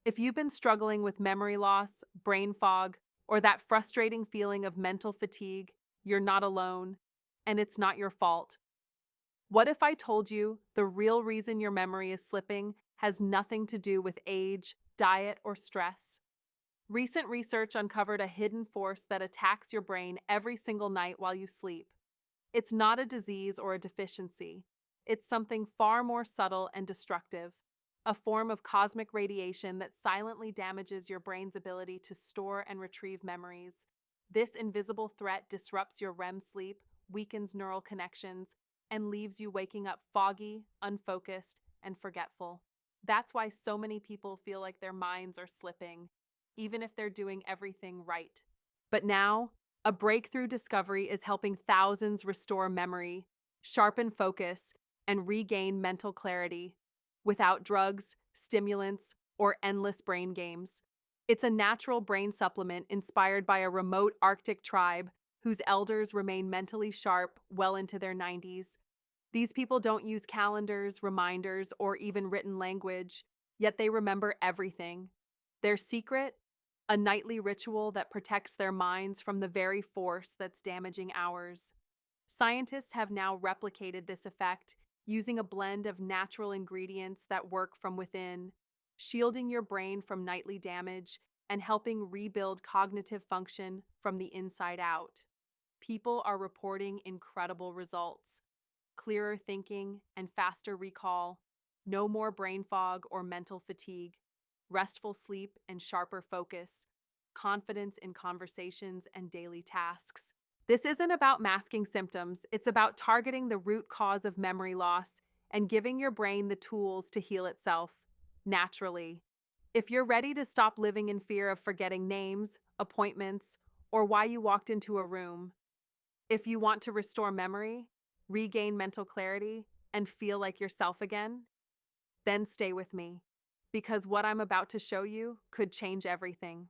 If you've been struggling with memory loss, brain fog, or that frustrating feeling of mental fatigue, you're not alone, and it's not your fault. What if I told you the real reason your memory is slipping has nothing to do with age, diet, or stress? Recent research uncovered a hidden force that attacks your brain every single night while you sleep. It's not a disease or a deficiency. It's something far more subtle and destructive, a form of cosmic radiation that silently damages your brain's ability to store and retrieve memories. This invisible threat disrupts your REM sleep, weakens neural connections, and leaves you waking up foggy, unfocused, and forgetful. That's why so many people feel like their minds are slipping, even if they're doing everything right. But now, a breakthrough discovery is helping thousands restore memory, sharpen focus, and regain mental clarity without drugs, stimulants, or endless brain games. It's a natural brain supplement inspired by a remote Arctic tribe whose elders remain mentally sharp well into their 90s. These people don't use calendars, reminders, or even written language, yet they remember everything. Their secret? A nightly ritual that protects their minds from the very force that's damaging ours. Scientists have now replicated this effect using a blend of natural ingredients that work from within, shielding your brain from nightly damage and helping rebuild cognitive function from the inside out. People are reporting incredible results: clearer thinking and faster recall, no more brain fog or mental fatigue, restful sleep and sharper focus, confidence in conversations and daily tasks. This isn't about masking symptoms, it's about targeting the root cause of memory loss and giving your brain the tools to heal itself naturally. If you're ready to stop living in fear of forgetting names, appointments, or why you walked into a room, if you want to restore memory, regain mental clarity, and feel like yourself again, then stay with me, because what I'm about to show you could change everything.